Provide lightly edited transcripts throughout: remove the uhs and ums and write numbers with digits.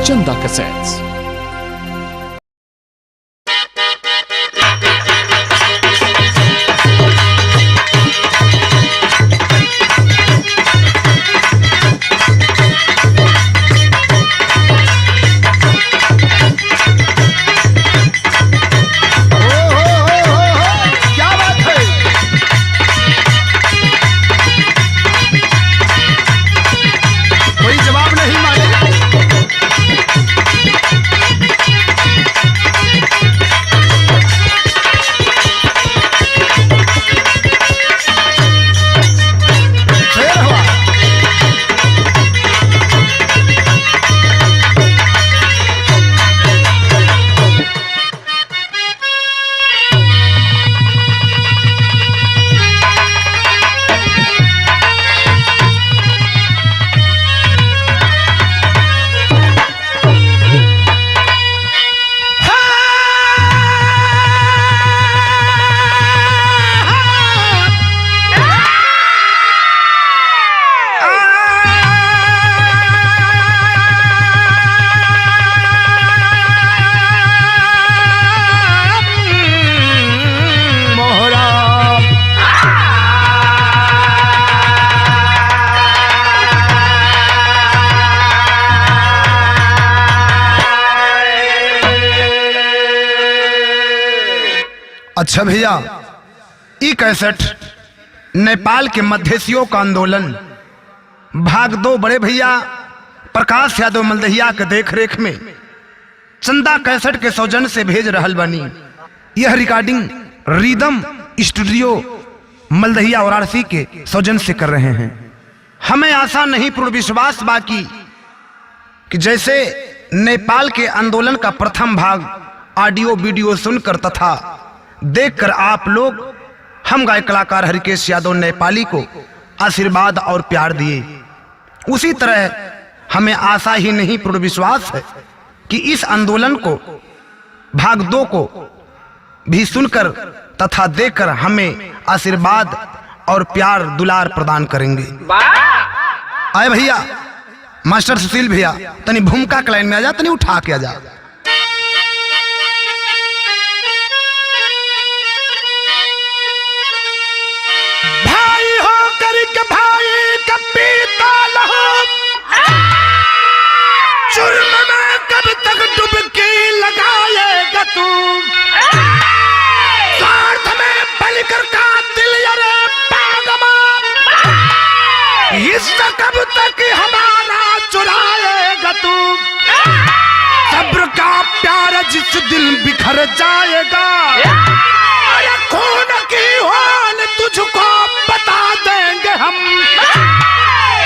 चंदा cassettes. अच्छा भैया, ई कैसेट नेपाल के मधेसियों का आंदोलन भाग 2 बड़े भैया प्रकाश यादव मलदहिया के देख रेख में चंदा कैसेट के सौजन्य से भेज रहल बनी। यह recording rhythm studio Maldahiya Varanasi के सौजन्य से कर रहे हैं। हमें आशा नहीं पूर्ण विश्वास बाकी कि जैसे नेपाल के आंदोलन का प्रथम भाग ऑडियो वीडियो सुनकर तथा देखकर आप लोग हम गायक कलाकार हरिकेश यादव नेपाली को आशीर्वाद और प्यार दिए, उसी तरह हमें आशा ही नहीं पूर्ण विश्वास है कि इस आंदोलन को भाग 2 को भी सुनकर तथा देखकर हमें आशीर्वाद और प्यार दुलार प्रदान करेंगे। आए भैया मास्टर सुशील भैया, तनी भूमिका के लाइन में आ जा, तनी उठा के आ जा। भाई का पीता लहो जुर्म में कब तक डुबकी लगाएगा तू, स्वार्थ में बलिकर का दिल यारे बागमान, हिस्सा कब तक हमारा चुराएगा तू, सब्र का प्यार जिस दिल बिखर जाएगा, अरे खून की हाल तुझको बता देंगे हम,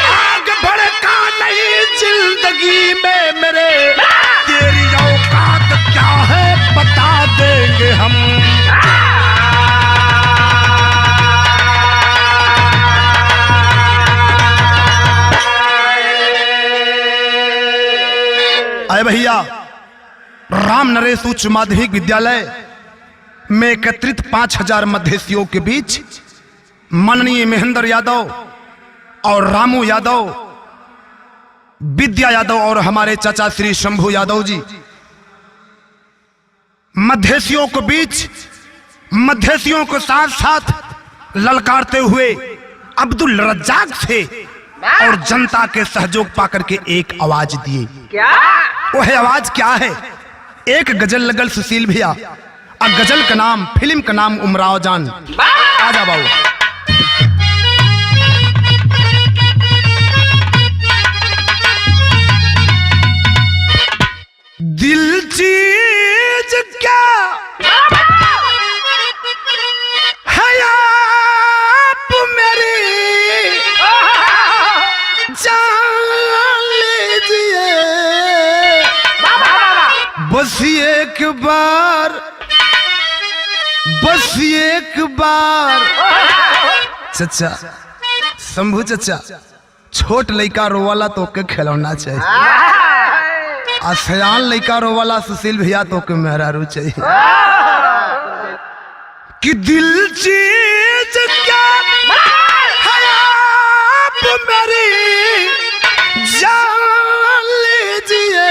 आगे भड़का नहीं जिंदगी में मेरे, तेरी औकात क्या है बता देंगे हम। आए भैया, राम नरेश उच्च माध्यमिक विद्यालय में एकत्रित 5000 मधेसियों के बीच माननीय महेंद्र यादव और रामू यादव, विद्या यादव और हमारे चाचा श्री शंभू यादव जी मधेसियों के बीच मधेसियों को साथ साथ ललकारते हुए अब्दुल रज्जाक से और जनता के सहयोग पाकर के एक आवाज दिए। वह आवाज क्या है? एक गजल लगल सुशील भैया, और गजल का नाम, फिल्म का नाम उमराव जान। आजा बाबू। दिल चीज क्या है आप मेरी जान लीजिए, बस एक बार, बस एक बार। चचा शंभू चचा, छोट लड़का रोवाला तो के खिलौना चाहिए, आसयान लड़का रोवाला सुशील भैया तो के मेहरारू चाहिए। कि दिल चीज क्या है आप मेरी जान लीजिए,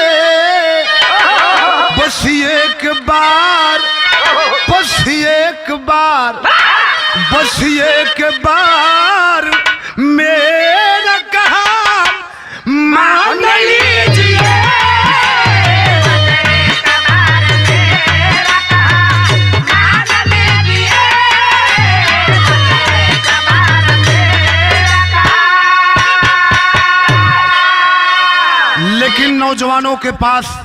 बस एक बार, बस एक बार, बस एक बार मेरा कहा मान लीजिए। लेकिन नौजवानों के पास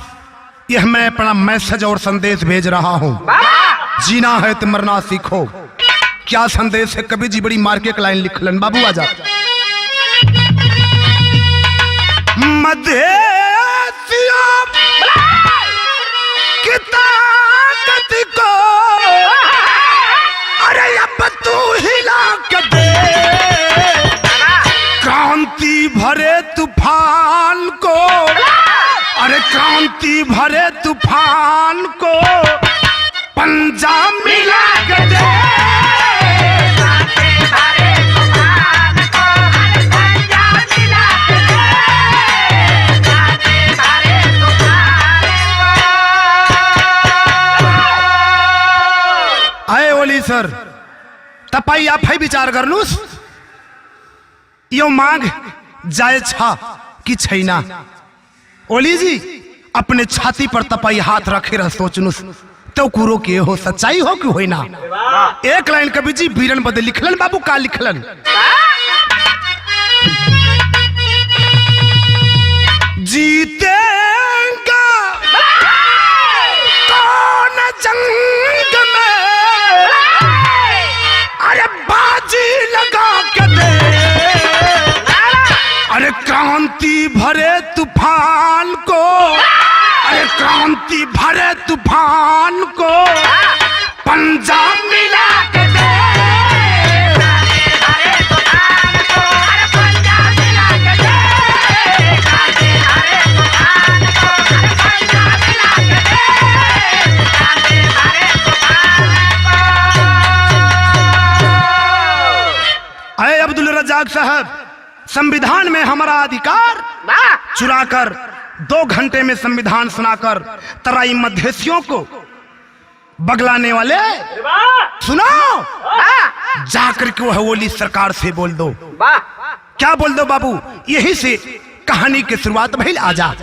यह मैं अपना मैसेज और संदेश भेज रहा हूं। जीना है तो मरना सीखो। क्या संदेश है? कबीर जी बड़ी मार के एक लाइन लिख लन। बाबू आजा। मधेसिया की ताकत को अरे अब तू हिला के दे, क्रांति भरे तूफान को, अरे क्रांति भरे तूफान को पंजा मिला के दे। आए ओली सर तपाई आप है विचार कर लूस यो मांग जाए छा कि छैना। ओली जी अपने छाती पर तपाई हाथ रखे रह सोचनुस तो कुरो के हो, सच्चाई हो कि होई ना। एक लाइन कबीर जी बीरन बदे लिखलन। बाबू का लिखलन? जीतेगा कौन जंग में, अरे बाजी लगा के दे, अरे क्रांति भरे तूफान को, अरे क्रांति भरे तूफान को पंजा मिला के दे। अरे अब्दुल रज्जाक साहब, संविधान में हमारा अधिकार चुराकर 2 घंटे में संविधान सुनाकर तराई मधेसियों को बगलाने वाले सुनो, जाकर के वह ओली सरकार से बोल दो। क्या बोल दो बाबू? यही से कहानी की शुरुआत भइल। आजा।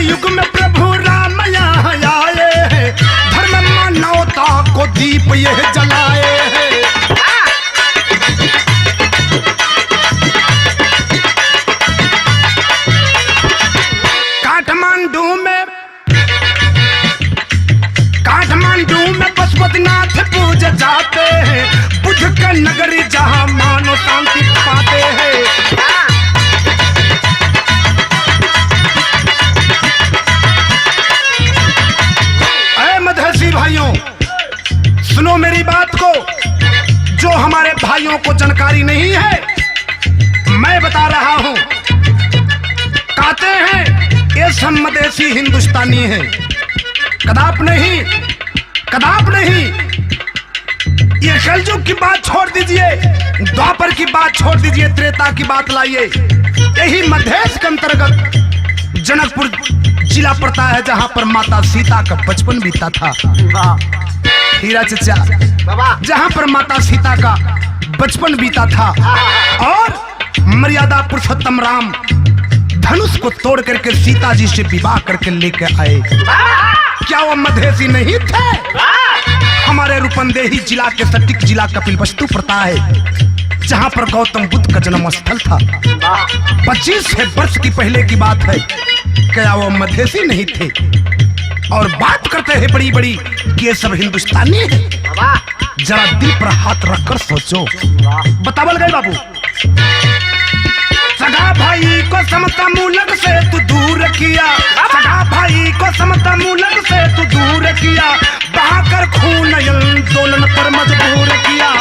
युग में प्रभु राम यहाँ आए, धर्म मानवता को दीप यह जलाए हैं। काठमांडू में पशुपतिनाथ पूजे जाते हैं, बुद्ध का नगरी जहाँ मानव शांति पाते हैं। भाइयों सुनो मेरी बात को, जो हमारे भाइयों को जानकारी नहीं है मैं बता रहा हूं। कहते हैं ये सब मधेसी हिंदुस्तानी है, कदाप नहीं, कदाप नहीं। ये कलयुग की बात छोड़ दीजिए, द्वापर की बात छोड़ दीजिए, त्रेता की बात लाइए। यही मधेश के अंतर्गत जनकपुर जिला पड़ता है, जहां पर माता सीता का बचपन बीता था। हीरा चचा, जहां पर माता सीता का बचपन बीता था और मर्यादा पुरुषोत्तम राम धनुष को तोड़ करके सीता जी से विवाह करके लेके आए। क्या वो मधेसी नहीं थे? हमारे रूपंदेही जिला के सटीक जिला कपिलवस्तु पड़ता है, जहां पर गौतम बुद्ध का जन्म स्थल था। 25 वर्ष की पहले की बात है। क्या वो मधेसी नहीं थे? और बात करते हैं बड़ी बड़ी कि ये सब हिंदुस्तानी है। जरा दिल पर हाथ रखकर सोचो। बतावल गए बाबू, सगा भाई को समता मूलक से तू दूर किया, सगा भाई को समता मूलक से तू दूर किया, बहाकर खून आंदोलन पर मजबूर किया।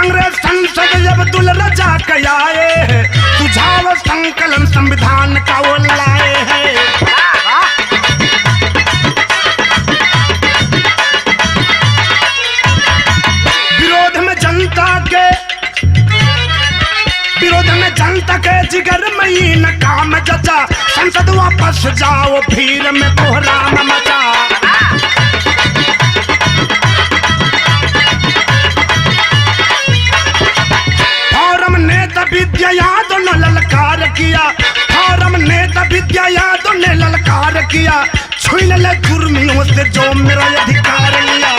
कांग्रेस संसद अब्दुल रज़ाक आए हैं, सुझाव संकलन संविधान का वो लाए हैं। विरोध में जनता के जिगर में नाकाम जचा, संसद वापस जाओ फिर में कोहराम मचा। फॉरम नेता विद्या यादव ने ललकार किया, फॉरम नेता विद्या यादव ने ललकार किया, छीन ले जुर्मियों से जो मेरा अधिकार लिया।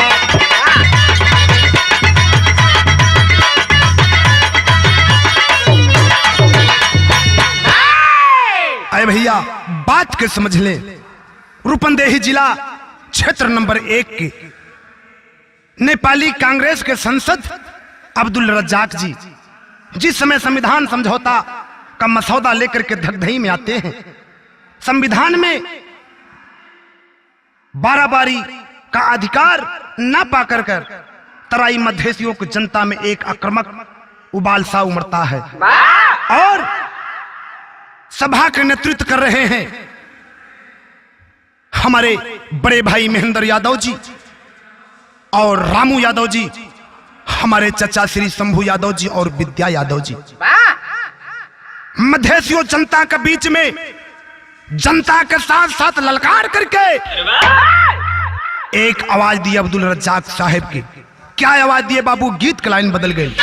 अरे भैया बात के समझ ले, रूपंदेही जिला क्षेत्र नंबर 1 के नेपाली कांग्रेस के सांसद अब्दुल रज़ाक जी जिस समय संविधान समझौता का मसौदा लेकर के धगधई में आते हैं, संविधान में बारी का अधिकार न पाकर कर तराई मधेसियों की जनता में एक आक्रामक उबाल सा उमड़ता है और सभा के नेतृत्व कर रहे हैं हमारे बड़े भाई महेंद्र यादव जी और रामू यादव जी, हमारे चचा श्री शंभू यादव जी और विद्या यादव जी। मधेसियों जनता के बीच में जनता के साथ साथ ललकार करके एक आवाज दी अब्दुल रज़ाक साहब की। क्या आवाज दिए बाबू? गीत की लाइन बदल गई।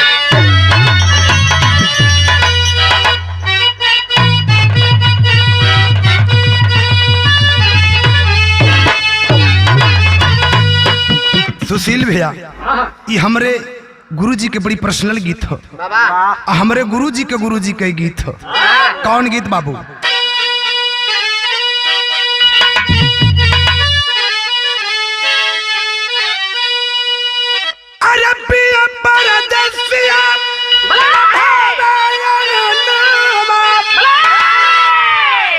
सुशील भैया, ये हमरे गुरुजी के बड़ी पर्सनल गीत हो, हमरे गुरुजी के गीत हो। कौन गीत बाबू? अरबिया परदेसिया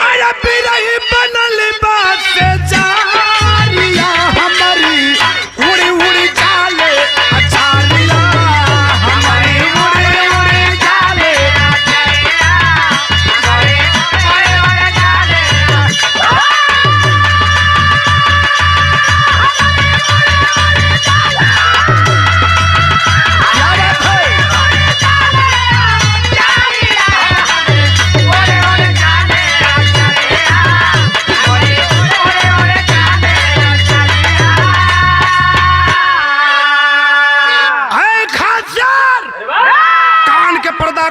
अरबिया बनल बात से जारिया हमारी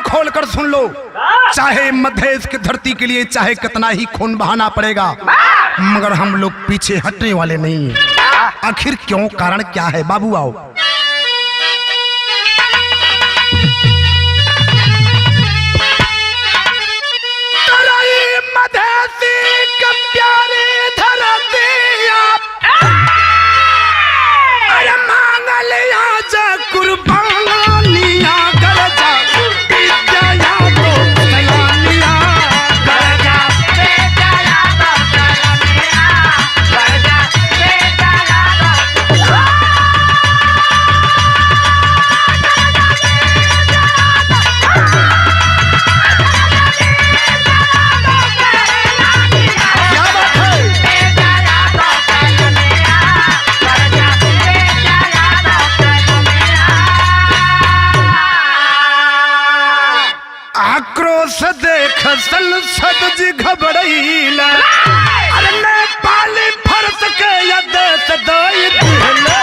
खोलकर सुन लो, चाहे मधेश की धरती के लिए चाहे कितना ही खून बहाना पड़ेगा, मगर हम लोग पीछे हटने वाले नहीं हैं। आखिर क्यों, कारण क्या है बाबू? आओ। मधेसी के प्यारे धरती अरे मांगल जा कुर्बानिया कर जा देख संसद जी घबराइला, अरे नेपाली फर्ज के देश दई दिले।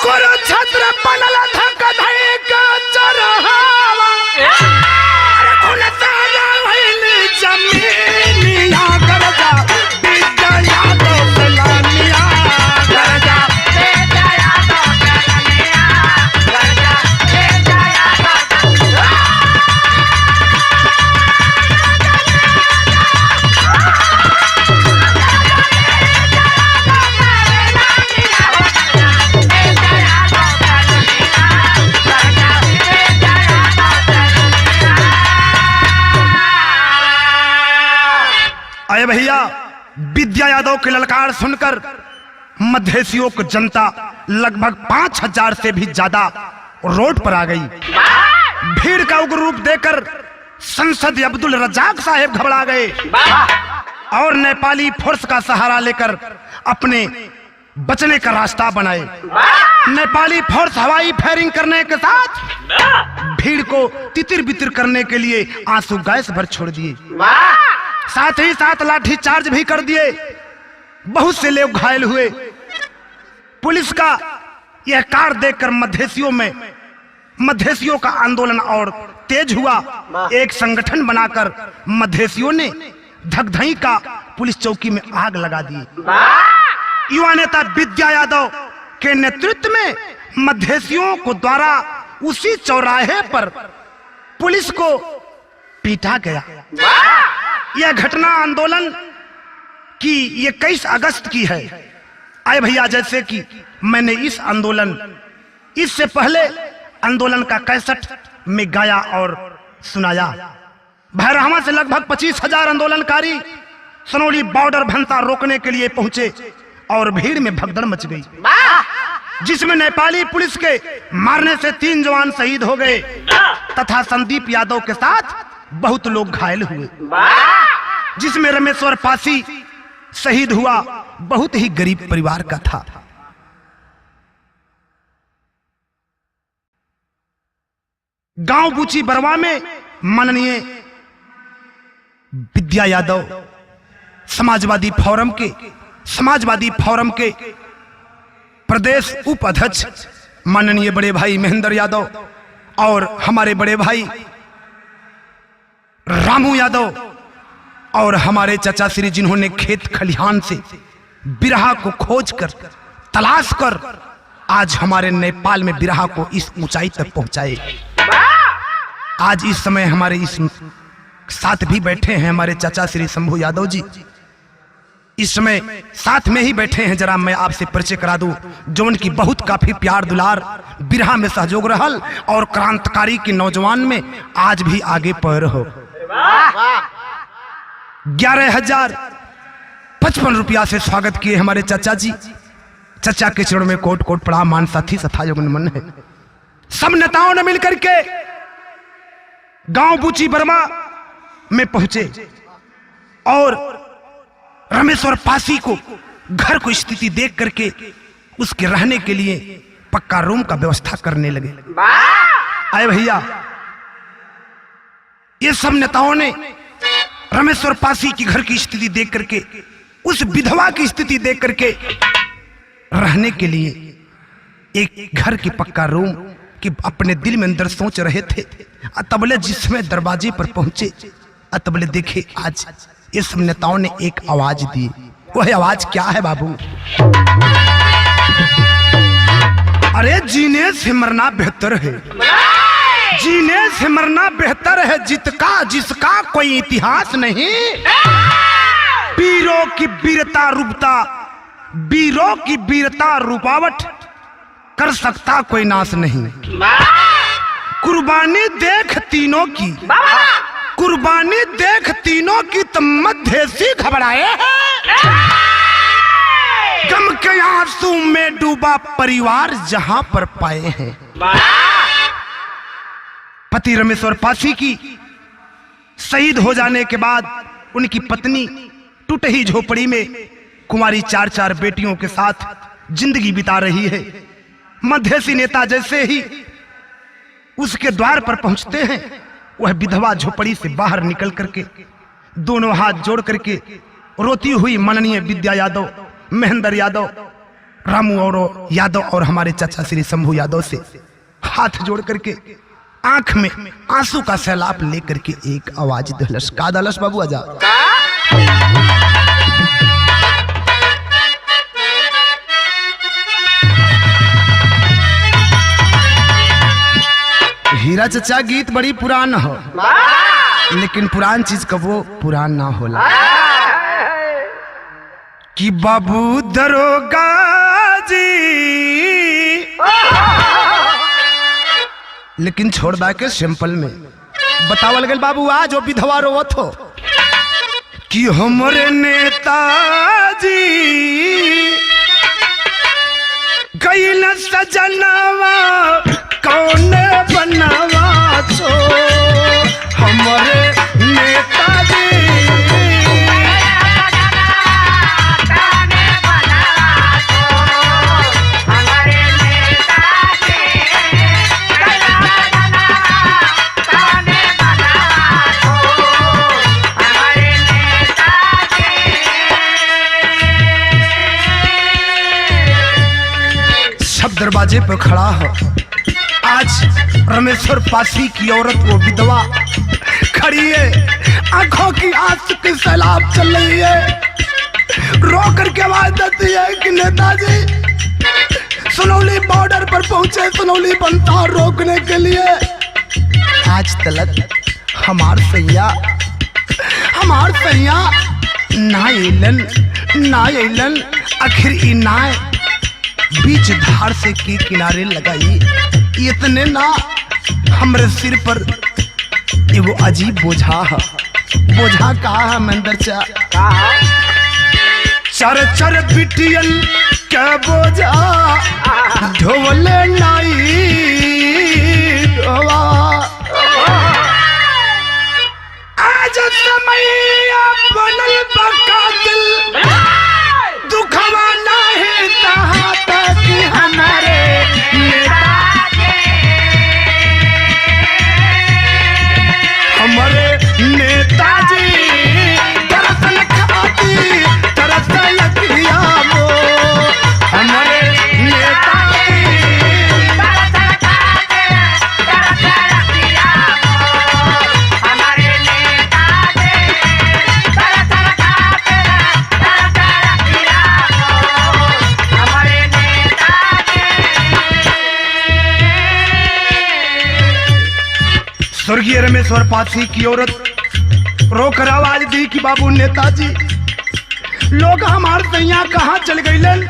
कुरुक्षेत्र बनल धक धक चरहावा, अरे खुल सारा भइल जमीनिया कर जा विद्या यादव अरे भैया, विद्या यादव की ललकार सुनकर मधेसियों को जनता लगभग 5000 से भी ज्यादा रोड पर आ गई। भीड़ का उग्र रूप देखकर संसद अब्दुल रज्जाक साहब घबरा गए और नेपाली फोर्स का सहारा लेकर अपने बचने का रास्ता बनाए। नेपाली फोर्स हवाई फायरिंग करने के साथ भीड़ को तितिर बितिर करने के लिए आंसू गैस भर छोड़ दिए, साथ ही साथ लाठी चार्ज भी कर दिए। बहुत से लोग घायल हुए। पुलिस का यह कार्य देखकर मधेसियों का आंदोलन और तेज हुआ। एक संगठन बनाकर मधेसियों ने धकधई का पुलिस चौकी में आग लगा दी। युवा नेता विद्या यादव के नेतृत्व में मधेसियों को द्वारा उसी चौराहे पर पुलिस को पीटा गया। यह घटना आंदोलन की 21 अगस्त की है। आए भैया, जैसे कि मैंने इससे पहले आंदोलन का कैसेट में गाया और सुनाया। भैरहवा से लगभग 25,000 आंदोलनकारी सनौली बॉर्डर भंता रोकने के लिए पहुंचे और भीड़ में भगदड़ मच गई, जिसमें नेपाली पुलिस के मारने से 3 जवान शहीद हो गए तथा संदीप यादव के साथ बहुत लोग घायल हुए, जिसमें रमेश्वर पासी शहीद हुआ। बहुत ही गरीब परिवार का था। गांव बूची बरवा में माननीय विद्या यादव समाजवादी फोरम के प्रदेश उपाध्यक्ष माननीय बड़े भाई महेंद्र यादव और हमारे बड़े भाई रामू यादव और हमारे चाचा श्री, जिन्होंने खेत खलिहान से बिरहा को खोजकर तलाश कर आज हमारे नेपाल में बिरहा को इस ऊंचाई तक पहुंचाए। आज इस समय हमारे इस साथ भी बैठे हैं हमारे चाचा श्री शंभू यादव जी, इस समय साथ में ही बैठे हैं। जरा मैं आपसे परिचय करा दूं, जो उनकी बहुत काफी प्यार दुलार बिरहा में सहयोग रहल और क्रांतिकारी के नौजवान में आज भी आगे पढ़ हो। 11,055 रुपया से स्वागत किए हमारे चाचा जी। चाचा के चरणों में कोट कोट प्रणाम। मान साथी सथा योगन मन है। सब नेताओं ने मिलकर के गांव बूची बर्मा में पहुंचे और रमेश्वर पासी को घर को स्थिति देख करके उसके रहने के लिए पक्का रूम का व्यवस्था करने लगे। आए भैया, ये सब नेताओं ने रमेश्वर पासी की घर की स्थिति देख करके, उस विधवा की स्थिति देख करके रहने के लिए एक घर की पक्का रूम की अपने दिल में अंदर सोच रहे थे। तबले जिसमें दरवाजे पर पहुंचे, तबले देखे आज ये सब नेताओं ने एक आवाज दी। वह आवाज क्या है बाबू? अरे जीने से मरना बेहतर है, जीने से मरना बेहतर है, जिसका कोई इतिहास नहीं। वीरों की वीरता रुकावट कर सकता कोई नाश नहीं। कुर्बानी देख तीनों की तो मधेसी घबराए हैं। गम के आंसू में डूबा परिवार जहां पर पाए हैं। पति रमेश्वर पासी की शहीद हो जाने के बाद उनकी पत्नी टूटी झोपड़ी में कुंवारी 4 बेटियों के साथ जिंदगी बिता रही है। मधेसी नेता जैसे ही उसके द्वार पर पहुंचते हैं, वह विधवा झोपड़ी से बाहर निकल करके दोनों हाथ जोड़ करके रोती हुई माननीय विद्या यादव, महेंद्र यादव, रामू और यादव और हमारे चाचा श्री शंभू यादव से हाथ जोड़ करके आंख में आंसू का सैलाब लेकर के एक आवाज दलस। का दलस बाबू? आजा। हीरा चचा गीत बड़ी पुरान हो, लेकिन पुरान चीज कबो पुरान ना होला। कि बाबू दरोगा जी, लेकिन छोड़ दा के सिंपल में बतावल गल बाबू आज वो विधवा रोवत हो कि हमरे नेताजी गइल सजनवा कौन बनवा छो हमरे नेताजी दरवाजे पर खड़ा है। आज रमेश्वर पासी की औरत वो विधवा खड़ी है, आंखों की आंसू की सैलाब चल रही है, रो करके आवाज देती है कि नेताजी सुनौली बॉर्डर पर पहुंचे, सुनौली बनता रोकने के लिए। आज तलक हमार सैया ना एलन आखिर ई नाय बीच धार से के किनारे लगाई। इतने ना हमरे सिर पर एगो अजीब बोझा है। बोझा कहा है मंदर चा चर चर बिटियन क्या बोझा ढोले नाई ढोवा। आज समय बनल बकातिल दुखवा नहीं तहा तक हमारे नेताजी दरअसल खाती दरअसल किया वो हमारे नेताजी दरअसल खाते दरअसल किया वो हमारे नेताजी दरअसल खाते दरअसल किया वो हमारे नेताजी। स्वर्गीय रमेश्वर पासी की औरत रोकर आवाज दी कि बाबू नेताजी लोग हमार सैया कहाँ चल गईलन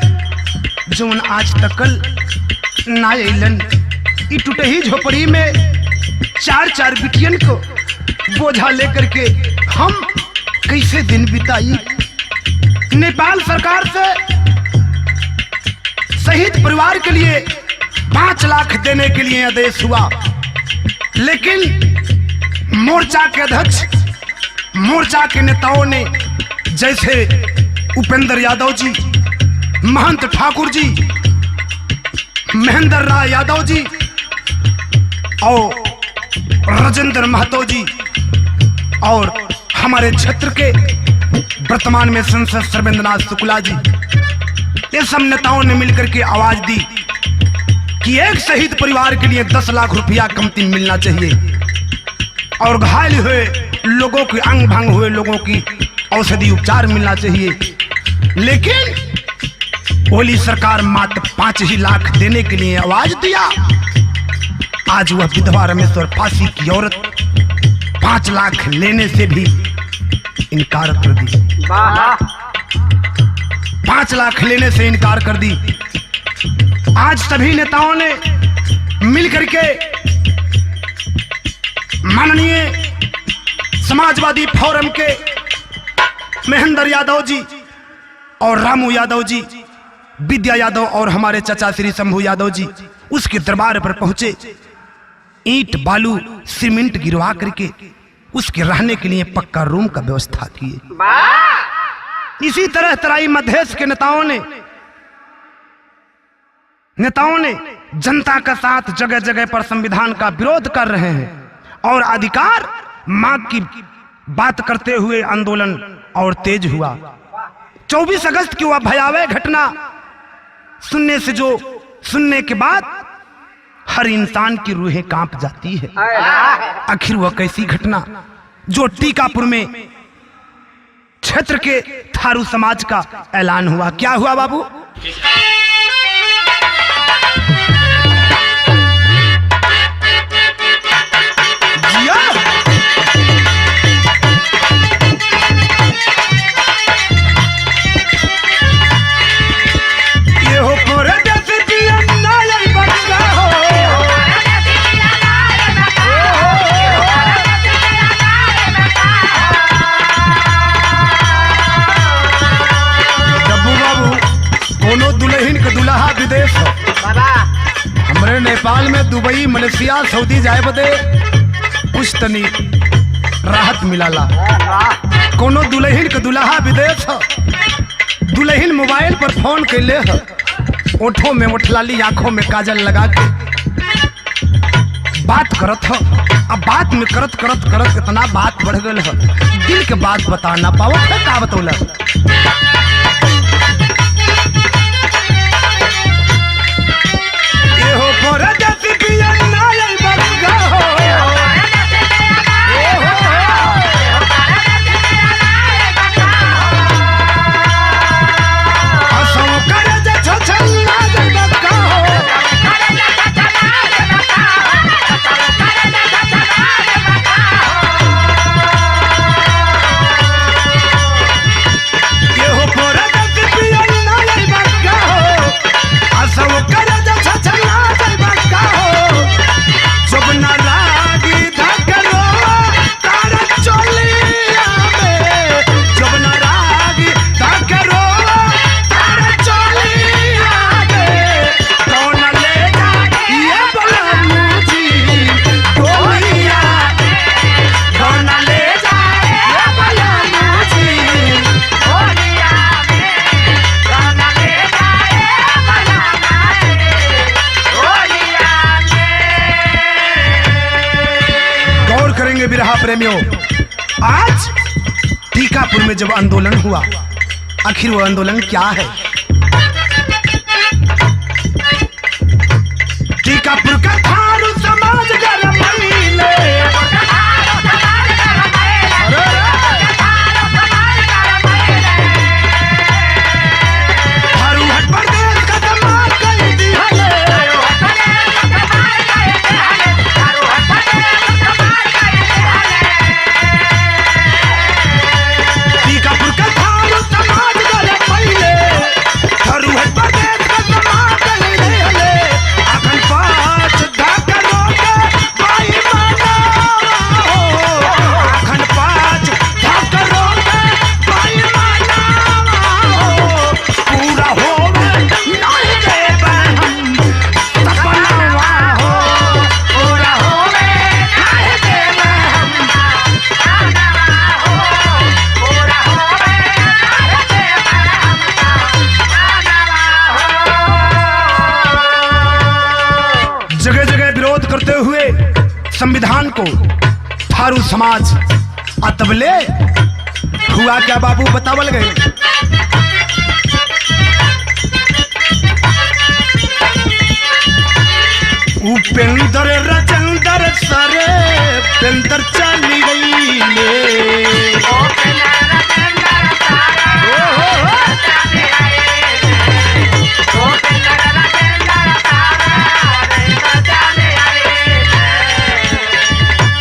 जोन आज तकल ना अलन। ई टूटही झोपड़ी में चार चार बिटियन को बोझा लेकर के हम कैसे दिन बिताई। नेपाल सरकार से शहीद परिवार के लिए 5 लाख देने के लिए आदेश हुआ, लेकिन मोर्चा के अध्यक्ष मोर्चा के नेताओं ने जैसे उपेंद्र यादव जी, महंत ठाकुर जी, महेंद्र राय यादव जी और राजेंद्र महतो जी और हमारे क्षेत्र के वर्तमान में संसद सर्वेंद्रनाथ शुक्ला जी, ये सब नेताओं ने मिलकर के आवाज दी कि एक शहीद परिवार के लिए 10 लाख रुपया कमती मिलना चाहिए और घायल हुए लोगों के अंग भंग हुए लोगों की औषधि उपचार मिलना चाहिए। लेकिन ओली सरकार मात्र 5 ही लाख देने के लिए आवाज दिया। आज वह विधवा रमेश्वर पासी की औरत 5 लाख लेने से भी इनकार कर दी। 5 लाख लेने से इनकार कर दी। आज सभी नेताओं ने मिलकर के माननीय समाजवादी फोरम के महेंद्र यादव जी और रामू यादव जी, विद्या यादव और हमारे चाचा श्री शंभू यादव जी उसके दरबार पर पहुंचे। ईंट बालू सीमेंट गिरवा करके उसके रहने के लिए पक्का रूम का व्यवस्था किए। इसी तरह तराई मधेश के नेताओं ने जनता का साथ जगह जगह पर संविधान का विरोध कर रहे हैं और अधिकार मांग की बात करते हुए आंदोलन और तेज हुआ। 24 अगस्त की वह भयावह घटना सुनने के बाद हर इंसान की रूहें कांप जाती है। आखिर वह कैसी घटना जो टीकापुर में क्षेत्र के थारू समाज का ऐलान हुआ। क्या हुआ बाबू? नेपाल में, दुबई, मलेशिया, सऊदी जाए बदे कुछ तनी राहत मिलाला। कोनो दुल्हन के दुल्हा विदेश ह, दुल्हन मोबाइल पर फोन कैले ह, ओठों में ओठलाली, आंखों में काजल लगा के बात करत ह। अब बात में करत करत करत इतना बात बढ़ गल ह, दिल के बात बता ना पावत है। का बतौला ये हो परदेसी पिया ना आई बरगा हो, असो करे जे छछला जे बका हो। ये हो परदेसी पिया ना आई बरगा हो, असो करे जे छछला जे बका हो। जब ना लागी धकरो तारा चोलिया में, जब ना लागी धकरो तारा चोलिया में, कौन ले जा ये बोला मुझी टोलिया, कौन ले जा ये बोला मुझी टोलिया में, कौन ले जा ये बोला गौर करेंगे बिरहा प्रेमियों। आज टीकापुर में जब आंदोलन हुआ, आखिर वो आंदोलन क्या है? टीकापुर का थारू समाज गरमैले, थारू हट प्रदेश का समाज कई दिहले, टीकापुर का थारू समाज गरमैले, थारू हट प्रदेश का समाज कई दिहले। अखन पाँच धकरो के भाई मनावा हो, अखन पाँच धकरो के भाई मनावा हो। पूरा होवे नहीं देबे हम सपनावा हो, पूरा होवे नहीं देबे हम सपनावा हो, पूरा होवे नहीं देबे हम सपनावा हो। जगह जगह विरोध करते हुए संविधान को थारू समाज अतबले हुआ क्या बाबू बतावल गए। उपेंद्र राजेंद्र सरे पेंदर चली गई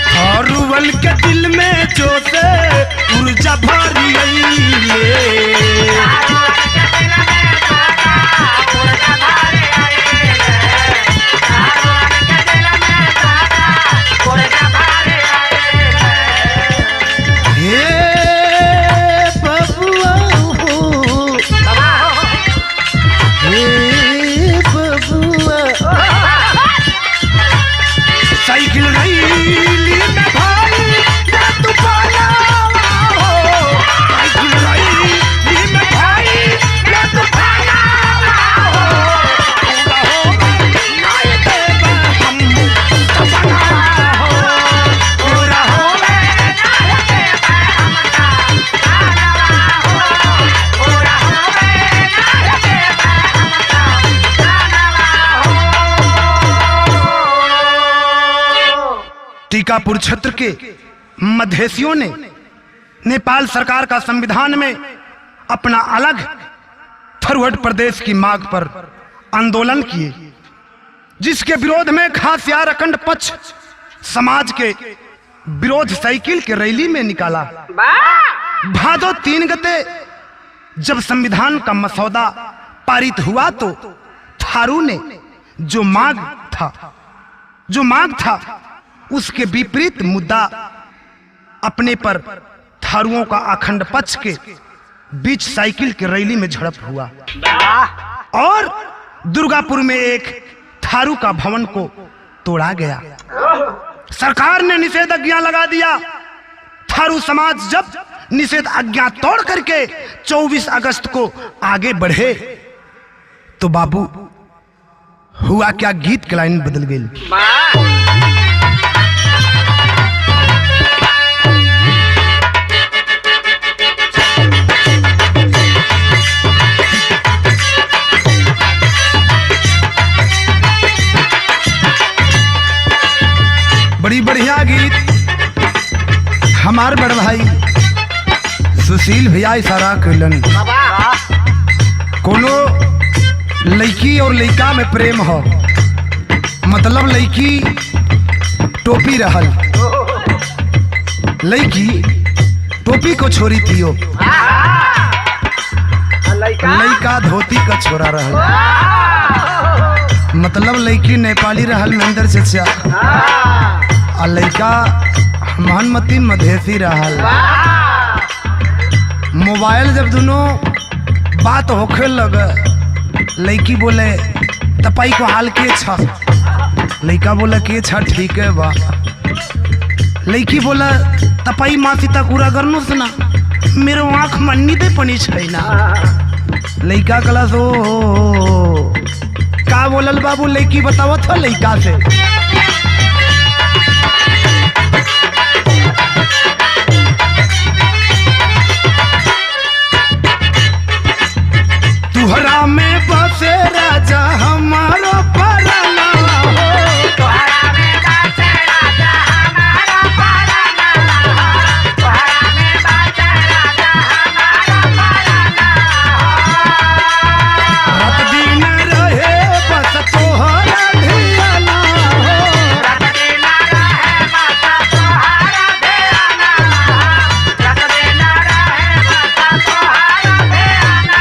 थारूवल के दिल में जो से ऊर्जा भरी गई। साइकिल रैली में भाई ना तू पालावा हो, साइकिल रैली में भाई ना तू पालावा हो। पूरा होवे नहीं देबे हम सपनावा हो, पूरा होवे नहीं देबे हम सपनावा हो, पूरा होवे नहीं देबे हम सपनावा हो। टीकापुर क्षेत्र के मधेसियों ने नेपाल सरकार का संविधान में अपना अलग फॉरवर्ड प्रदेश की मांग पर आंदोलन किए, जिसके विरोध में खास यार अखंड पक्ष समाज के विरोध साइकिल के रैली में निकाला। भादो 3 गते जब संविधान का मसौदा पारित हुआ तो थारू ने जो मांग था उसके विपरीत मुद्दा अपने पर थारुओं का अखंड पक्ष के बीच साइकिल के रैली में झड़प हुआ और दुर्गापुर में एक थारू का भवन को तोड़ा गया। सरकार ने निषेधाज्ञा लगा दिया। थारू समाज जब निषेधाज्ञा तोड़ करके 24 अगस्त को आगे बढ़े तो बाबू हुआ क्या, गीत की लाइन बदल गई। बड़ी बढ़िया गीत हमार बड़ भाई सुशील भैया इशारा कैलन। कोनो लड़की और लड़का में प्रेम हो, मतलब लड़की टोपी रहल, लड़की टोपी को छोड़ी पियो, लड़का धोती का छोरा रहल, मतलब लड़की नेपाली रहल महेंद्र चचा और लड़का मोहम्मदी मधेसी रहल। मोबाइल जब दोनों बात होखे लगे, लड़की बोले तपाई को हाल के छा, लड़का बोला के छा ठीक है बा, लड़की बोला तपाई माँ सीता कूरा करनो सुना मेरे आँख मन्नी दे पनी छैना। लड़का कला सो का बोलल बाबू, लड़की बताओ था लड़का से तुहरा में बसे राजा हमारो पराना हो, तुहरा में बसे राजा हमारो पराना हो, तुहरा में बसे राजा हमारो पराना हो। रात दिन रहे बस तोहरा धियाना हो, रात दिन रहे बस तोहरा धियाना हो, रात दिन रहे बस तोहरा धियाना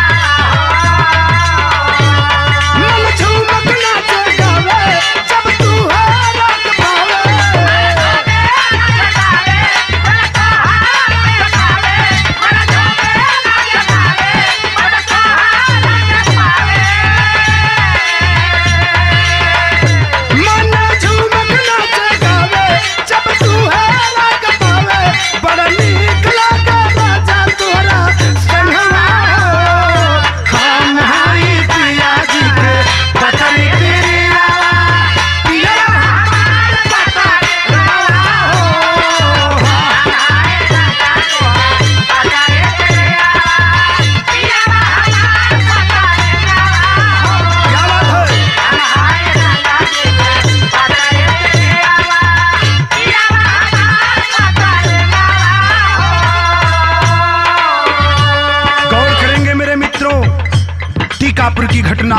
टीकापुर की घटना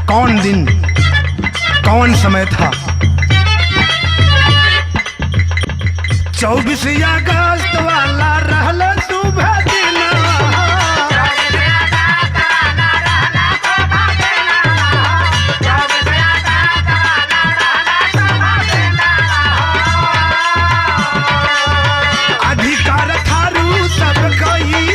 कौन दिन कौन समय था। 24 अगस्त वाला रहल सुबह दिन, अधिकार थारू सब कई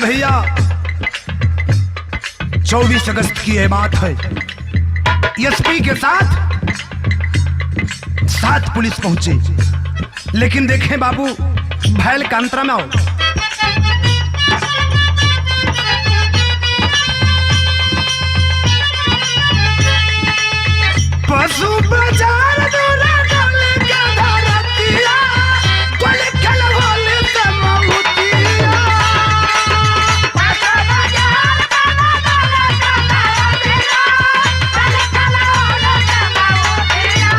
भैया 24 अगस्त की यह बात है। एसपी के साथ 7 पुलिस पहुंचे। लेकिन देखें बाबू, भैल का अंतरा में आओ। पशु बाजार दूरा डोले के धरतिया, गोल खेल होले ते महुतिया। पशु बाजार दूरा डोले के धरतिया, गोल खेल होले ते महुतिया।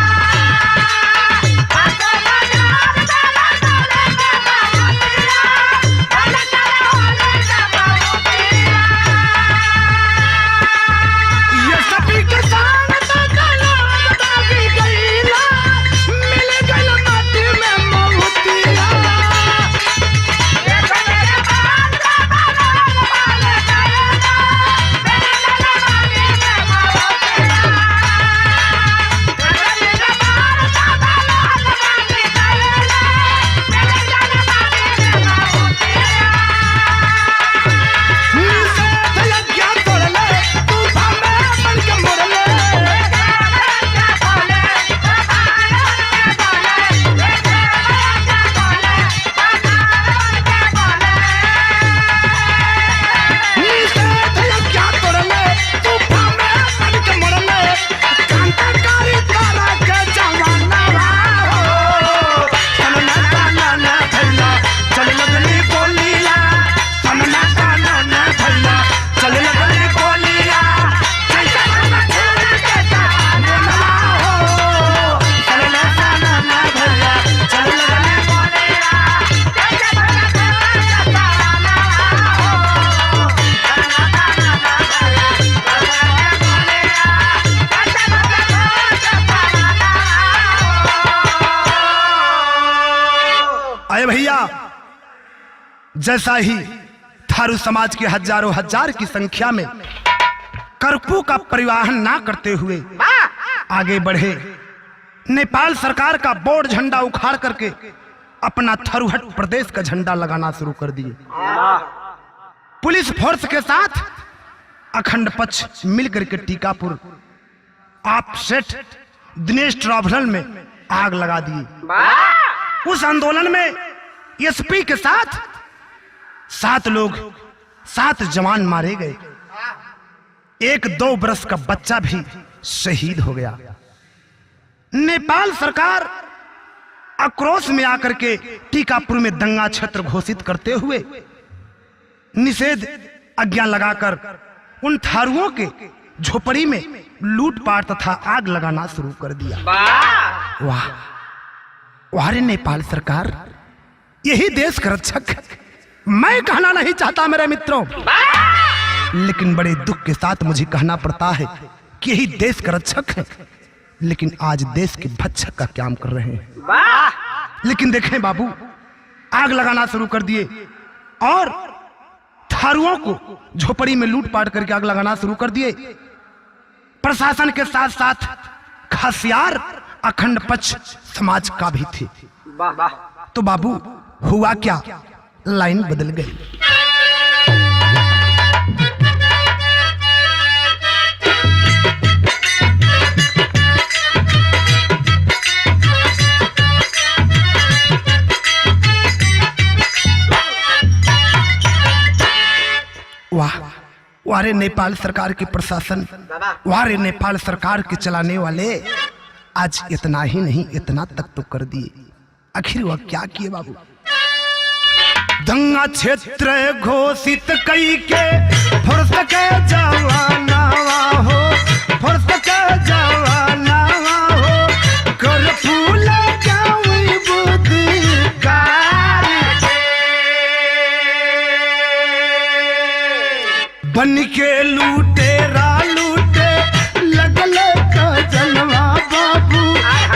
पशु बाजार दूरा डोले के धरतिया, गोल खेल होले ते महुतिया। ये सभी के साथ भैया, जैसा ही थारू समाज के हजारों हजार की संख्या में करपू का परिवहन ना करते हुए आगे बढ़े, नेपाल सरकार का बोर्ड झंडा उखाड़ करके अपना थरुहट प्रदेश का झंडा लगाना शुरू कर दिए। पुलिस फोर्स के साथ अखंड पक्ष मिलकर के टीकापुर आप सेठ दिनेश ट्रावल में आग लगा दिए। उस आंदोलन में एसपी के साथ 7 जवान मारे गए, 1-2 वर्ष का बच्चा भी शहीद हो गया। नेपाल सरकार आक्रोश में आकर के टीकापुर में दंगा क्षेत्र घोषित करते हुए निषेध आज्ञा लगाकर उन थारुओं के झोपड़ी में लूटपाट तथा आग लगाना शुरू कर दिया। वाह वाह रे नेपाल सरकार, यही देश का रक्षक है। मैं कहना नहीं चाहता मेरे मित्रों, लेकिन बड़े दुख के साथ मुझे कहना पड़ता है कि यही देश का रक्षक है, लेकिन आज देश के भक्षक का काम कर रहे हैं। लेकिन देखें बाबू, आग लगाना शुरू कर दिए और थारुओं को झोपड़ी में लूटपाट करके आग लगाना शुरू कर दिए। प्रशासन के साथ साथ खासियार अखंड पक्ष समाज का भी थे। तो बाबू हुआ क्या, लाइन बदल गई। वाह वारे नेपाल सरकार के प्रशासन, वारे नेपाल सरकार के चलाने वाले, आज इतना ही नहीं इतना तक तो कर दिए। आखिर वह क्या किए बाबू? दंगा क्षेत्र घोषित कई के फुर्स के जवाना हो, फुर्स के जवाना हो, कर्फ्यू लगाई बुद्धिकार बन के लूटेरा लूटे लगल का जनवा बाबू,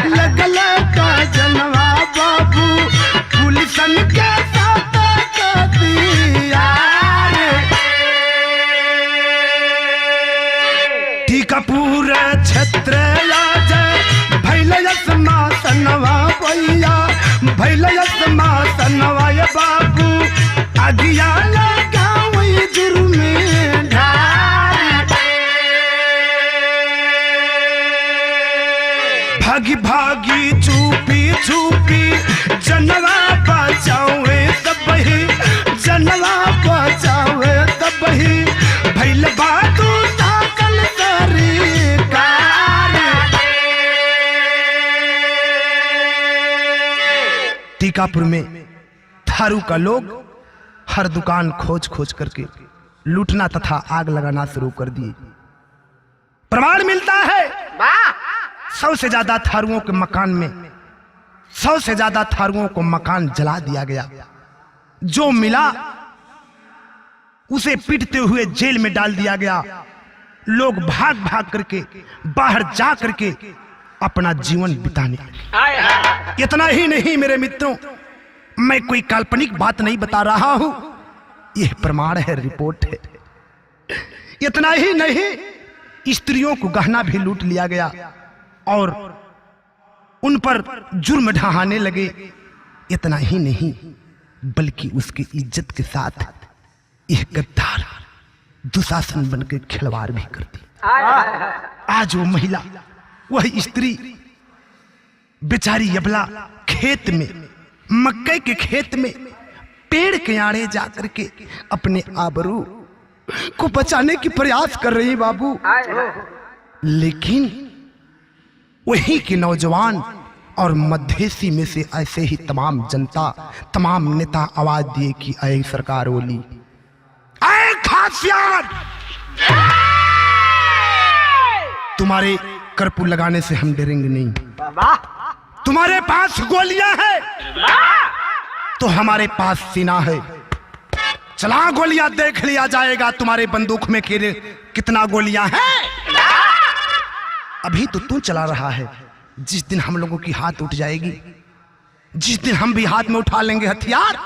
लगल का जनवा बाबू, पुलिसन के साथ का दिया। टीकापुर क्षेत्र भैलयस मासनवा भैया, भैलयस मासनवा बाबू, अगिया लगावई जुर्मे ढार। भागी भागी छुपी छुपी जनवा बचावे सबही, जनवा बचावे सबही, भइल बातू ताकल सरकार। टीकापुर में थारू का लोग हर दुकान खोज खोज करके लूटना तथा आग लगाना शुरू कर दिए। प्रमाण मिलता है 100 से ज्यादा थारुओं के मकान में 100 से ज्यादा थारुओं को मकान जला दिया गया। जो मिला उसे पीटते हुए जेल में डाल दिया गया। लोग भाग भाग करके बाहर जा करके अपना जीवन बिताने लगे। इतना ही नहीं मेरे मित्रों, मैं कोई काल्पनिक बात नहीं बता रहा हूं, यह प्रमाण है, रिपोर्ट है। इतना ही नहीं, स्त्रियों को गहना भी लूट लिया गया और उन पर जुर्म ढहाने लगे। इतना ही नहीं, बल्कि उसकी इज्जत के साथ यह गद्दार दुशासन बनकर खिलवाड़ भी करती। आज वो महिला, वह स्त्री बेचारी यबला खेत में, मक्के के खेत में पेड़ के आड़े जाकर के अपने आबरू को बचाने की प्रयास कर रही बाबू। लेकिन वही के नौजवान और मध्यस्थी में से ऐसे ही तमाम जनता, तमाम नेता आवाज दिए कि अय सरकार ओली, अय खासियत, तुम्हारे कर्पूर लगाने से हम डरेंगे नहीं। तुम्हारे पास गोलियां हैं तो हमारे पास सीना है। चला गोलियां देख लिया जाएगा तुम्हारे बंदूक में कितना गोलियां हैं। अभी तो तू चला रहा है, जिस दिन हम लोगों की हाथ उठ जाएगी, जिस दिन हम भी हाथ में उठा लेंगे हथियार,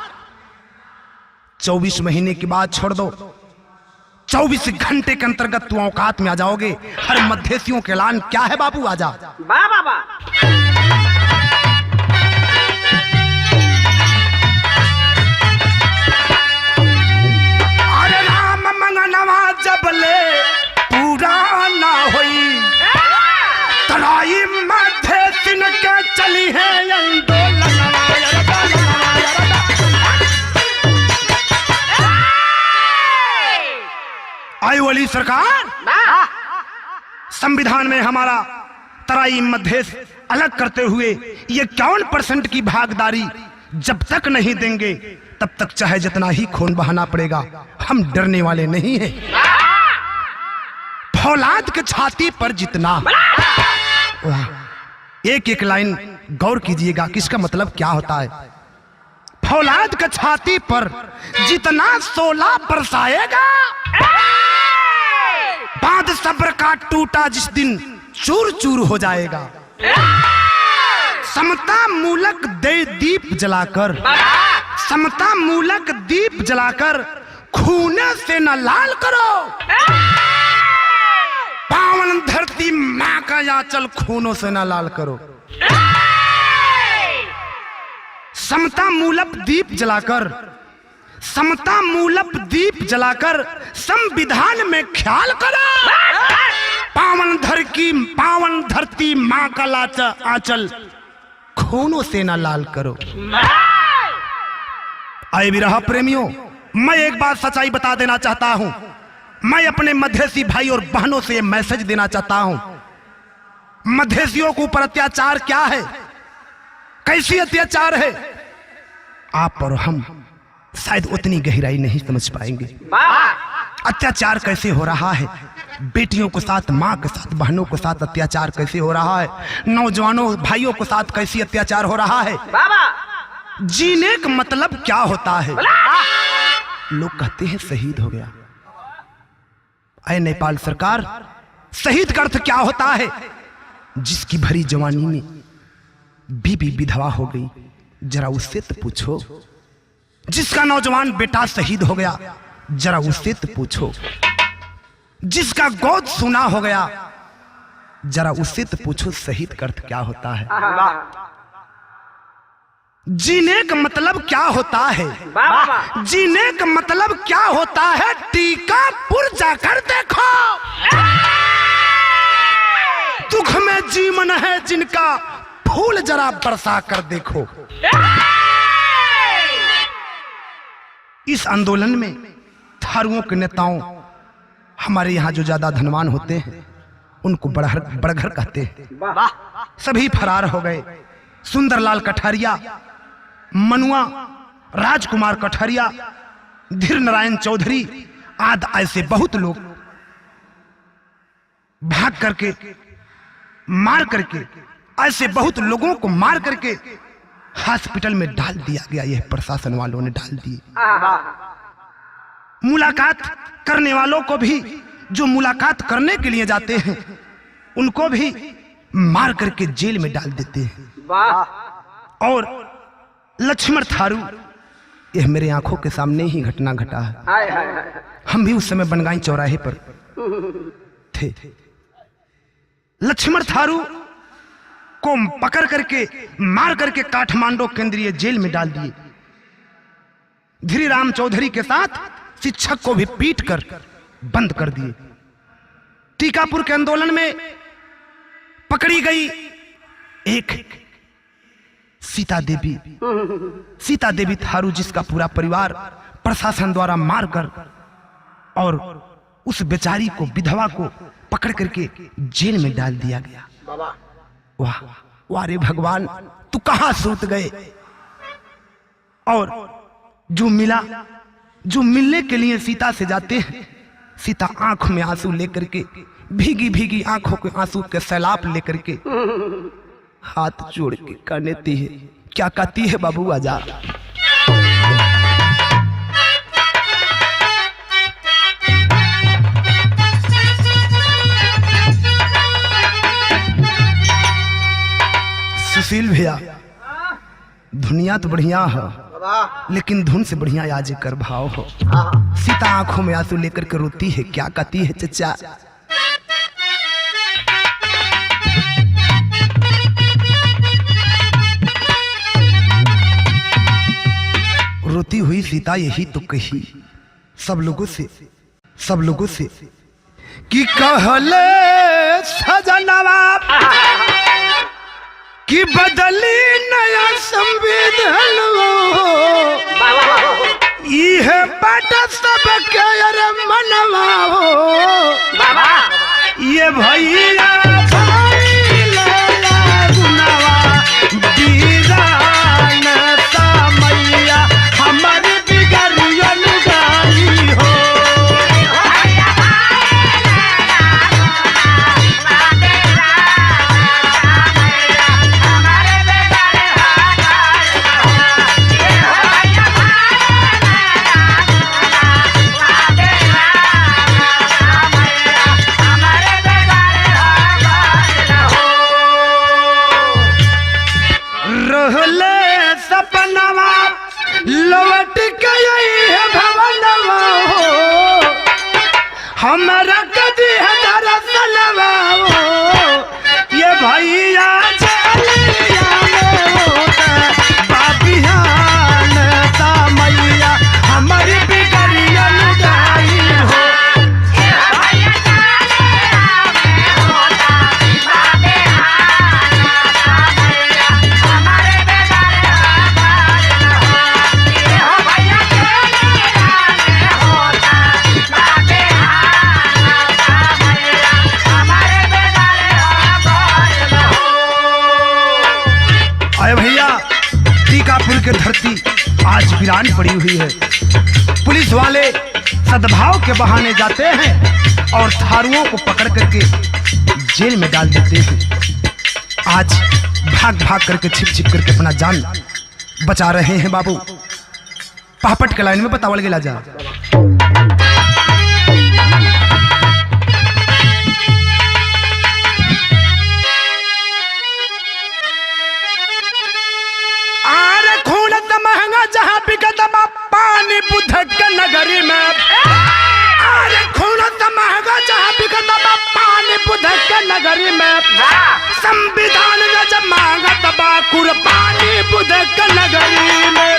24 महीने की बात छोड़ दो, 24 घंटे के अंतर्गत तू औकात में आ जाओगे। हर मध्यस्थियों के ऐलान क्या है बाबू, आजा। अरे राम मंगनवा जबले पूरा ना होई, तराई मध्यस्थिन के चली है आंदोलन। आई वाली सरकार, संविधान में हमारा तराई मध्यस्थ अलग करते हुए ये 51% की भागीदारी जब तक नहीं देंगे तब तक चाहे जितना ही खून बहाना पड़ेगा, हम डरने वाले नहीं हैं। फौलाद के छाती पर जितना, एक एक लाइन गौर कीजिएगा किसका मतलब क्या होता है। फौलाद के छाती पर जितना 16 बरसाएगा, बांध सब्र का टूटा जिस दिन चूर चूर हो जाएगा। समता मूलक दे दीप जलाकर, समता मूलक दीप जलाकर खूने से न लाल करो, पावन धरती मां का याचल खूनों से न लाल करो। समता मूलक दीप जलाकर, समता मूलक दीप जलाकर संविधान में ख्याल करो, पावन धरती मां का लाचा आंचल खूनों से ना लाल करो। आए विरह प्रेमियों, मैं एक बात सच्चाई बता देना चाहता हूं। मैं अपने मध्यस्थी भाई और बहनों से मैसेज देना चाहता हूं। मध्यस्थियों के ऊपर अत्याचार क्या है, कैसी अत्याचार है, आप और हम शायद उतनी गहराई नहीं समझ पाएंगे। अत्याचार कैसे हो रहा है, बेटियों के साथ, माँ के साथ, बहनों के साथ अत्याचार कैसे हो रहा है, नौजवानों भाइयों के साथ कैसी अत्याचार हो रहा है। जीने का मतलब क्या होता है। लोग कहते हैं शहीद हो गया। अय नेपाल सरकार, शहीद का अर्थ क्या होता है। जिसकी भरी जवानी में बीबी विधवा हो गई, जरा उससे तो पूछो। जिसका नौजवान बेटा शहीद हो गया, जरा उससे तो पूछो। जिसका गोद सुना हो गया, जरा उससे तो पूछो शहीद का अर्थ क्या होता है। जीने का मतलब क्या होता है, जीने का मतलब क्या होता है, टीकापुर जाकर देखो। दुख में चीमन है जिनका फूल जरा बरसा कर देखो। इस आंदोलन में थारुओं के नेताओं, हमारे यहाँ जो ज्यादा धनवान होते हैं उनको बड़घर कहते हैं, सभी फरार हो गए। सुंदरलाल कठारिया, मनुआ, राजकुमार कठारिया, धीर नारायण चौधरी आदि ऐसे बहुत लोग भाग करके, मार करके, ऐसे बहुत लोगों को मार करके हॉस्पिटल में डाल दिया गया। यह प्रशासन वालों ने डाल दिए। मुलाकात करने वालों को भी, जो मुलाकात करने के लिए जाते हैं उनको भी मार करके जेल में डाल देते हैं। और लक्ष्मण थारू, यह मेरे आंखों के सामने ही घटना घटा है। हम भी उस समय बनगाई चौराहे पर थे। लक्ष्मण थारू को पकड़ करके, मार करके काठमांडू केंद्रीय जेल में डाल दिए। धीरीराम चौधरी के साथ शिक्षक को भी पीट कर बंद कर दिए। टीकापुर के आंदोलन में पकड़ी गई एक सीता देवी थारू, जिसका पूरा परिवार प्रशासन द्वारा मारकर और उस बेचारी को, विधवा को पकड़ करके जेल में डाल दिया गया। वाह वाह रे भगवान, तू कहां सूत गए। और जो मिला, जो मिलने के लिए सीता से जाते हैं, सीता आंख में आंसू लेकर के, भीगी भीगी आंखों के आंसू के सैलाब लेकर के हाथ जोड़ के कहती है, क्या कहती है बाबू आजा। सुशील भैया, दुनिया तो बढ़िया है लेकिन धुन से बढ़िया आज कर भाव हो। सीता आंखों में आंसू लेकर के रोती है, क्या कहती है चचा। रोती हुई सीता यही तो कही सब लोगों से कि कहले सजनवा कि बदली नया संविधान, यह बाट सबके अरे मनवा हो। ये भैया हमारी बिगड़ियन गाली हो। लौट गई है भवनवा हो, हमारा कदी है दरअसलवा हो। ये भैया चलिया बाबियान सा मैया हमारी बिगड़ियन गाई हो। टीकापुर की धरती आज वीरान पड़ी हुई है। पुलिस वाले सद्भाव के बहाने जाते हैं और थारुओं को पकड़ करके जेल में डाल देते हैं। आज भाग भाग करके, छिप छिप करके अपना जान बचा रहे हैं बाबू। पापट के लाइन में बतावल गेला जा। जहाँ बिकत पानी बुधक के नगरी में, अरे खून महंगा जहाँ बिकत पानी बुधक के नगरी में, संविधान ने जब मांगा तबा कुर्बानी बुधक के नगरी में।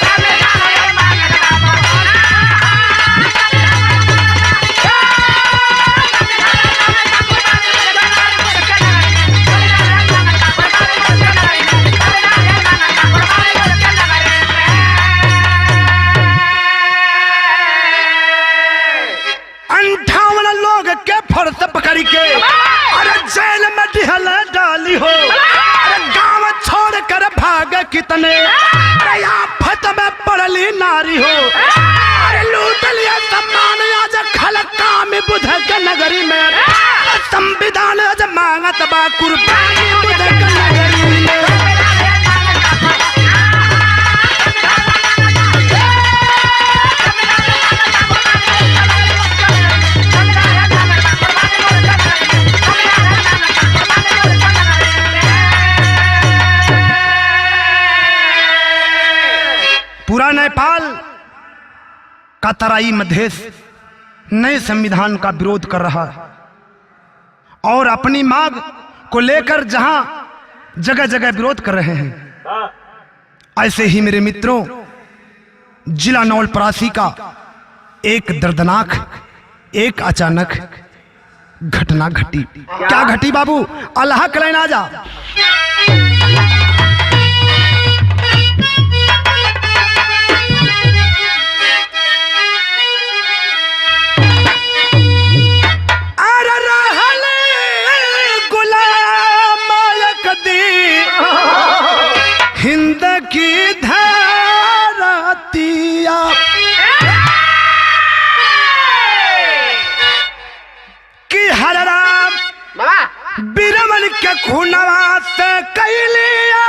कितने अरे आफत में पड़ली नारी हो, अरे लूट लिया सम्मान आज खलका में बुध के नगरी में, संविधान आज मांगत बा कुर्बानी बुध के नगरी में। पूरा नेपाल का तराई मधेश नए संविधान का विरोध कर रहा है और अपनी मांग को लेकर जहां जगह जगह विरोध कर रहे हैं, ऐसे ही मेरे मित्रों जिला नवलपरासी का एक दर्दनाक एक अचानक घटना घटी। क्या घटी बाबू? अल्लाह कलें ना जा। हिंद की धरतिया कि हर राम बिरमन के खूनवा से कैलिया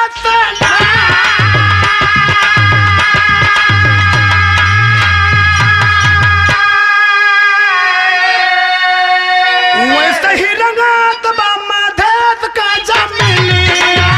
वैसे ही रंगात बा मधेश का जमीनिया।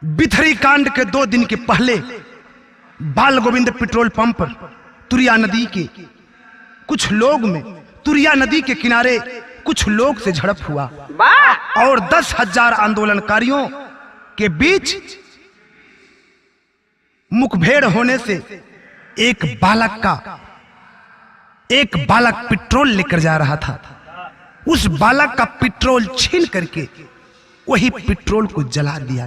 बिथरी कांड के 2 दिन के पहले बाल गोविंद पेट्रोल पंप पर तुरिया नदी के कुछ लोग में तुरिया नदी के किनारे कुछ लोग से झड़प हुआ और 10,000 आंदोलनकारियों के बीच मुखभेड़ होने से एक बालक पेट्रोल लेकर जा रहा था। उस बालक का पेट्रोल छीन करके वही पेट्रोल को जला दिया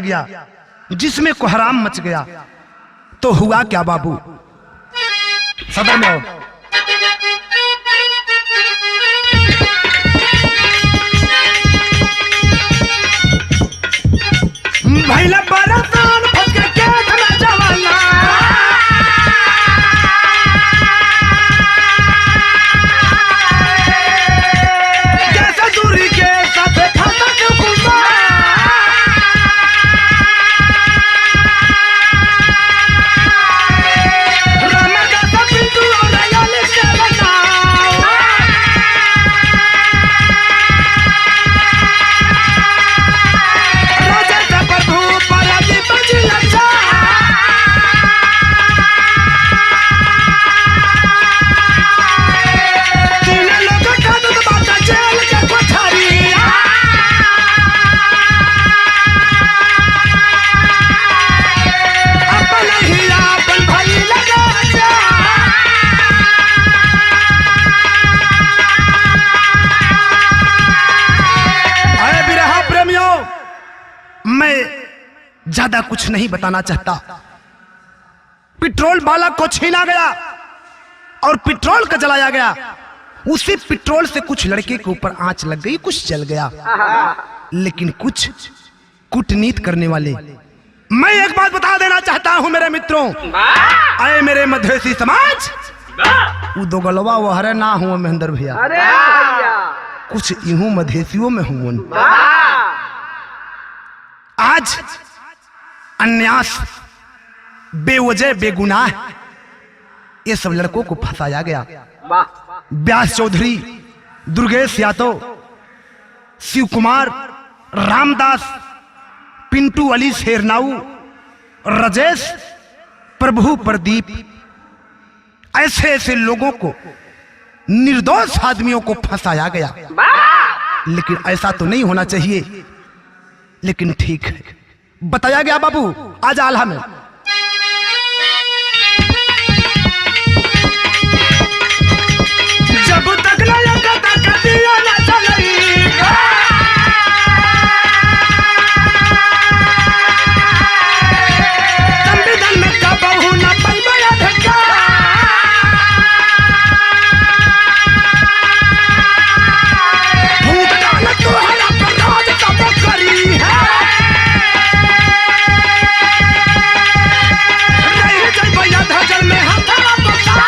गया, जिसमें कोहराम मच गया। तो हुआ क्या बाबू? सदर में भैला बरसान फंस के खेत में जवाना, जैसे दूरी के साथ खाता क्यों खुलवा, रामा जैसा बिंदु और रयाली से बनाओ, राजा का प्रभु पराधी बजी लचा, तीन लोग का दूध बाटा जेल के कोठारिया, अपन ही अपन भाई लगा जा, अरे बिरहा प्रेमियों, मैं ज्यादा कुछ नहीं बताना चाहता। पेट्रोल बालक को छीना गया और पेट्रोल का जलाया गया। उसी पेट्रोल से कुछ लड़के के ऊपर आंच लग गई, कुछ जल गया, लेकिन कुछ कूटनीति करने वाले। मैं एक बात बता देना चाहता हूं मेरे मित्रों, आए मेरे मधेसी समाज, वो दो गलवा वहरे ना हुआ महेंद्र भैया, कुछ यूं मधेसियों में हूं। आज अन्यास बेवजह बेगुनाह ये सब लड़कों को फंसाया गया। व्यास चौधरी, दुर्गेश यादव, शिव कुमार, रामदास, पिंटू अली शेरनाऊ, राजेश, प्रभु प्रदीप, ऐसे ऐसे लोगों को, निर्दोष आदमियों को फंसाया गया। लेकिन ऐसा तो नहीं होना चाहिए, लेकिन ठीक है, बताया गया बाबू आज आल्हा में। जब तक संविधान में कबहू न पैबा धक्का, भूत डाल तोहरा पर राज तब करी है, रह जाए भैया धजल में हथरा बसा,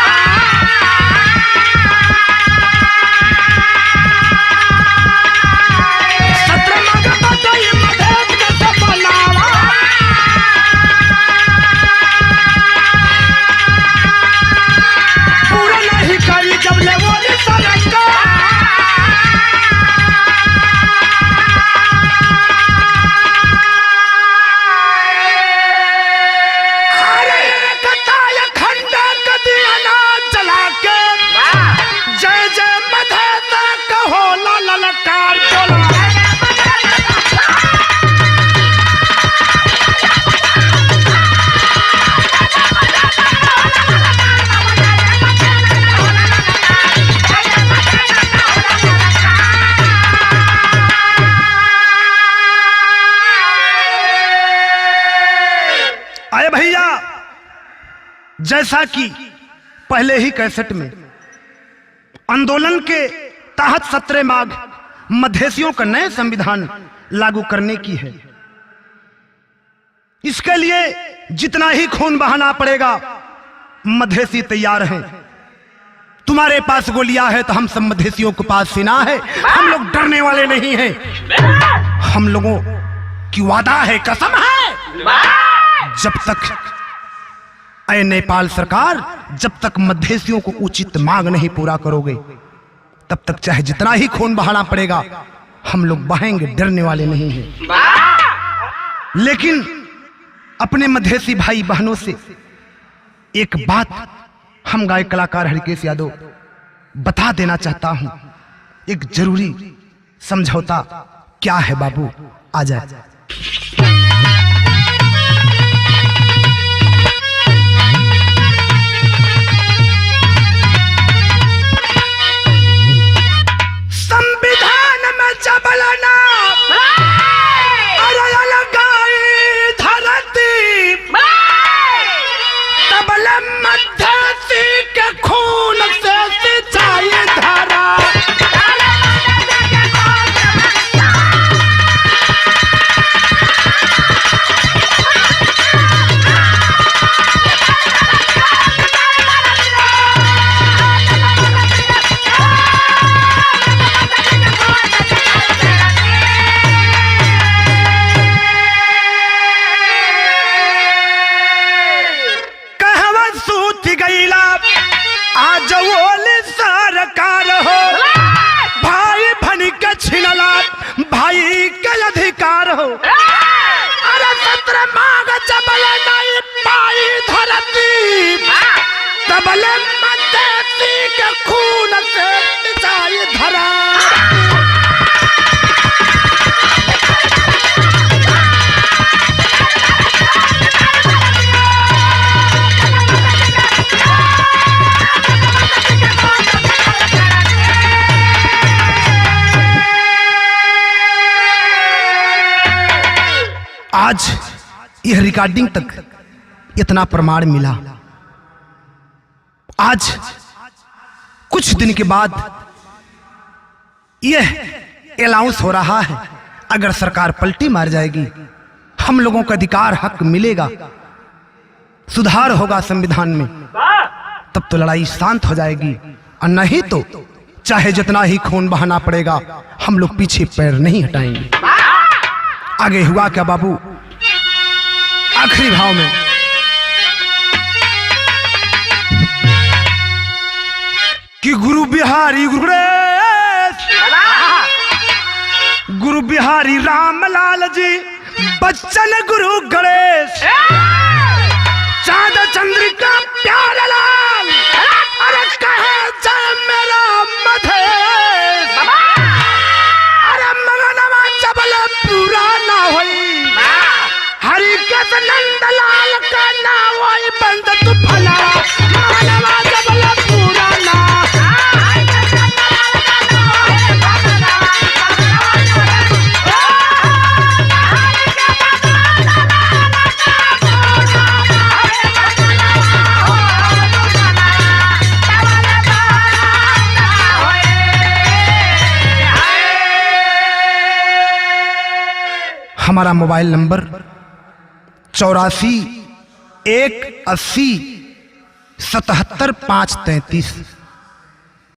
जैसा कि पहले ही कैसेट में आंदोलन के तहत 17 माघ मधेसियों का नए संविधान लागू करने की है। इसके लिए जितना ही खून बहाना पड़ेगा, मधेसी तैयार हैं। तुम्हारे पास गोलियां है तो हम सब मधेसियों के पास सेना है, हम लोग डरने वाले नहीं हैं। हम लोगों की वादा है, कसम है, जब तक ऐ नेपाल सरकार, जब तक मधेसियों को उचित मांग नहीं पूरा करोगे, तब तक चाहे जितना ही खून बहाना पड़ेगा, हम लोग बहेंगे, डरने वाले नहीं हैं। लेकिन अपने मधेसी भाई बहनों से एक बात हम गायक कलाकार हरिकेश यादव बता देना चाहता हूं, एक जरूरी समझौता। क्या है बाबू, आ जाए। संविधान में जबलना अरे लगाई धरती, तबल मधेसी के खून से सिंचाई धारा, आज वो सरकार हो, भाई भन के छिनला भाई के अधिकार हो। अरे 17 माघ जबल नहीं पाई धरती, तबल मधेसी के खून से सिंचाई धरा। आज यह रिकॉर्डिंग तक इतना प्रमाण मिला। आज कुछ दिन के बाद यह अनाउंस हो रहा है, अगर सरकार पलटी मार जाएगी, हम लोगों को अधिकार हक मिलेगा, सुधार होगा संविधान में, तब तो लड़ाई शांत हो जाएगी। और नहीं तो चाहे जितना ही खून बहाना पड़ेगा, हम लोग पीछे पैर नहीं हटाएंगे। आगे हुआ क्या बाबू? आखिरी भाव में कि गुरु बिहारी गुरु बिहारी रामलाल जी बच्चन गुरु गणेश चांद चंद्रिका प्यारे लाल, अरे कहे जय मेरा मधेश, अरे मगनवा जबल पूरा ना होई, हरि के नंद लाल का ना होई बंद तू भला, मगनवा जबल पूरा ना। हमारा मोबाइल नंबर 84 180 77 533।